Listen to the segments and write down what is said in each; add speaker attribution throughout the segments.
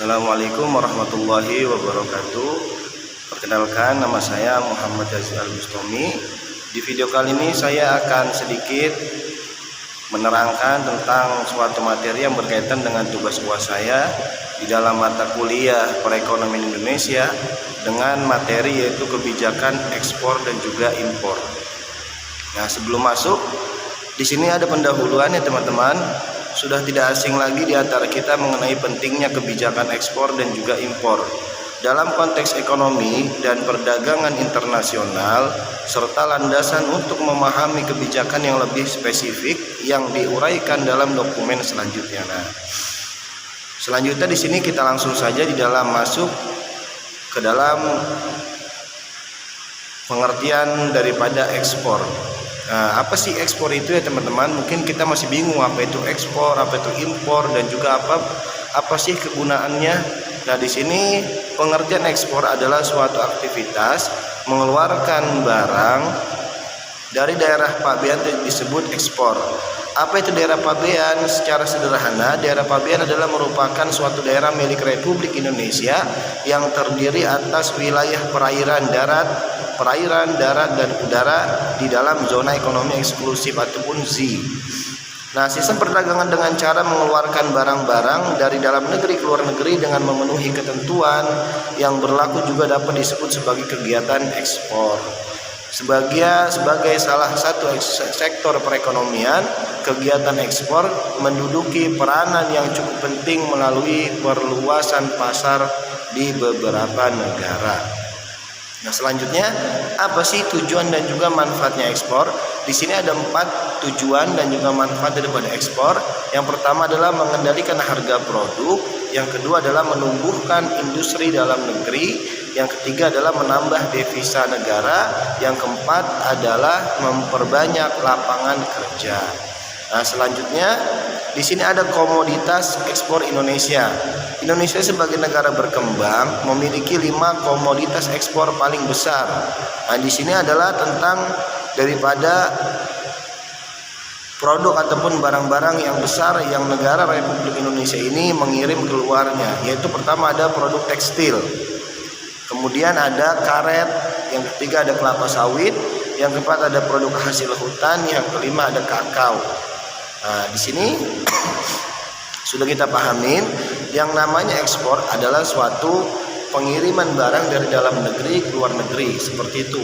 Speaker 1: Assalamualaikum warahmatullahi wabarakatuh. Perkenalkan, nama saya Muhammad Yazid Al-Bustami. Di video kali ini saya akan sedikit menerangkan tentang suatu materi yang berkaitan dengan tugas UAS saya di dalam mata kuliah Perekonomian Indonesia dengan materi yaitu kebijakan ekspor dan juga impor. Nah, sebelum masuk, di sini ada pendahuluan ya teman-teman. Sudah tidak asing lagi di antara kita mengenai pentingnya kebijakan ekspor dan juga impor dalam konteks ekonomi dan perdagangan internasional, serta landasan untuk memahami kebijakan yang lebih spesifik yang diuraikan dalam dokumen selanjutnya. Nah, selanjutnya di sini kita langsung saja di dalam masuk ke dalam pengertian daripada ekspor. Nah, apa sih ekspor itu ya teman-teman? Mungkin kita masih bingung apa itu ekspor, apa itu impor, dan juga apa sih kegunaannya. Nah, di sini pengertian ekspor adalah suatu aktivitas mengeluarkan barang dari daerah pabean disebut ekspor. Apa itu daerah pabean? Secara sederhana, daerah pabean adalah merupakan suatu daerah milik Republik Indonesia yang terdiri atas wilayah perairan darat dan udara di dalam zona ekonomi eksklusif ataupun ZEE. Nah, sistem perdagangan dengan cara mengeluarkan barang-barang dari dalam negeri ke luar negeri dengan memenuhi ketentuan yang berlaku juga dapat disebut sebagai kegiatan ekspor. Sebagai salah satu sektor perekonomian, kegiatan ekspor menduduki peranan yang cukup penting melalui perluasan pasar di beberapa negara. Nah, selanjutnya apa sih tujuan dan juga manfaatnya ekspor? Di sini ada 4 tujuan dan juga manfaat daripada ekspor. Yang pertama adalah mengendalikan harga produk, yang kedua adalah menumbuhkan industri dalam negeri, yang ketiga adalah menambah devisa negara, yang keempat adalah memperbanyak lapangan kerja. Nah, selanjutnya di sini ada komoditas ekspor Indonesia. Indonesia sebagai negara berkembang memiliki 5 komoditas ekspor paling besar. Nah, di sini adalah tentang daripada produk ataupun barang-barang yang besar yang negara Republik Indonesia ini mengirim keluarnya. Yaitu pertama ada produk tekstil, kemudian ada karet, yang ketiga ada kelapa sawit, yang keempat ada produk hasil hutan, yang kelima ada kakao. Nah, di sini sudah kita pahamin yang namanya ekspor adalah suatu pengiriman barang dari dalam negeri ke luar negeri, seperti itu.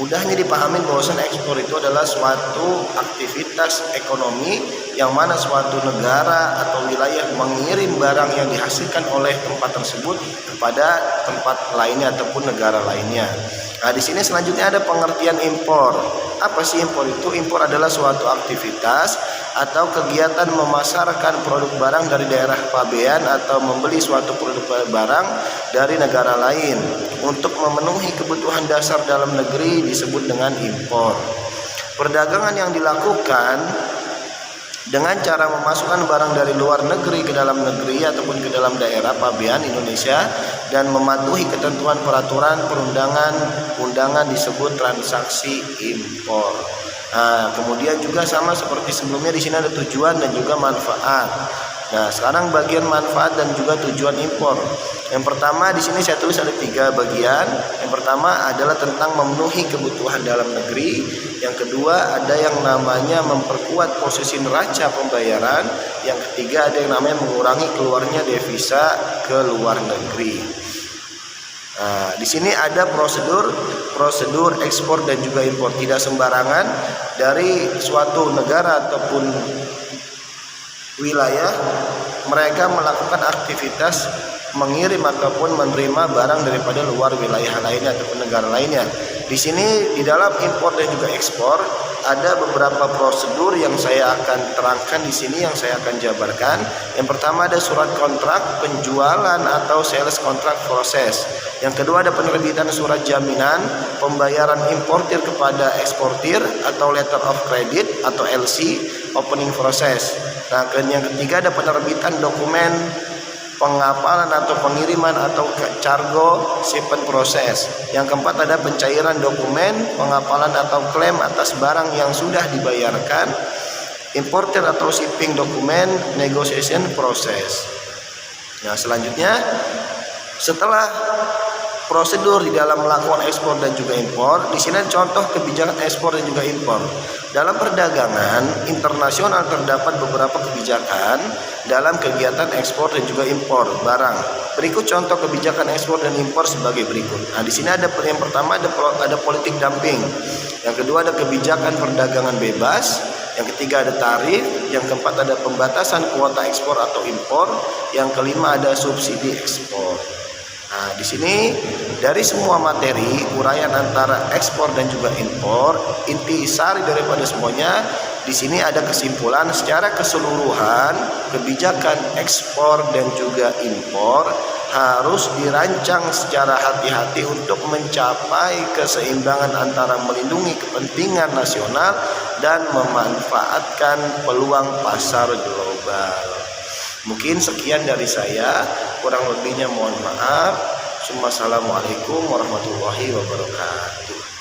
Speaker 1: Mudahnya dipahamin bahwasan ekspor itu adalah suatu aktivitas ekonomi yang mana suatu negara atau wilayah mengirim barang yang dihasilkan oleh tempat tersebut kepada tempat lainnya ataupun negara lainnya. Nah, di sini selanjutnya ada pengertian impor. Apa sih impor itu? Impor adalah suatu aktivitas atau kegiatan memasarkan produk barang dari daerah pabean atau membeli suatu produk barang dari negara lain untuk memenuhi kebutuhan dasar dalam negeri disebut dengan impor. Perdagangan yang dilakukan dengan cara memasukkan barang dari luar negeri ke dalam negeri ataupun ke dalam daerah pabean Indonesia dan mematuhi ketentuan peraturan perundangan disebut transaksi impor. Nah, kemudian juga sama seperti sebelumnya di sini ada tujuan dan juga manfaat. Nah, sekarang bagian manfaat dan juga tujuan impor. Yang pertama di sini saya tulis ada 3 bagian. Yang pertama adalah tentang memenuhi kebutuhan dalam negeri. Yang kedua ada yang namanya memperkuat posisi neraca pembayaran. Yang ketiga ada yang namanya mengurangi keluarnya devisa ke luar negeri. Nah, di sini ada prosedur ekspor dan juga impor. Tidak sembarangan dari suatu negara ataupun wilayah mereka melakukan aktivitas mengirim ataupun menerima barang daripada luar wilayah lainnya ataupun negara lainnya. Di sini di dalam impor dan juga ekspor ada beberapa prosedur yang saya akan terangkan di sini, yang saya akan jabarkan. Yang pertama ada surat kontrak penjualan atau sales contract process. Yang kedua ada penerbitan surat jaminan pembayaran importir kepada eksportir atau letter of credit atau LC opening process. Nah, yang ketiga ada penerbitan dokumen pengapalan atau pengiriman atau cargo shipment process. Yang keempat ada pencairan dokumen pengapalan atau klaim atas barang yang sudah dibayarkan. Importer atau shipping dokumen negotiation process. Nah, selanjutnya setelah prosedur di dalam melakukan ekspor dan juga impor, di sini contoh kebijakan ekspor dan juga impor. Dalam perdagangan internasional terdapat beberapa kebijakan dalam kegiatan ekspor dan juga impor barang. Berikut contoh kebijakan ekspor dan impor sebagai berikut. Nah, di sini ada yang pertama ada politik dumping. Yang kedua ada kebijakan perdagangan bebas. Yang ketiga ada tarif. Yang keempat ada pembatasan kuota ekspor atau impor. Yang kelima ada subsidi ekspor. Nah, di sini dari semua materi uraian antara ekspor dan juga impor, inti sari daripada semuanya di sini ada kesimpulan secara keseluruhan kebijakan ekspor dan juga impor harus dirancang secara hati-hati untuk mencapai keseimbangan antara melindungi kepentingan nasional dan memanfaatkan peluang pasar global. Mungkin sekian dari saya, kurang lebihnya mohon maaf. Assalamualaikum warahmatullahi wabarakatuh.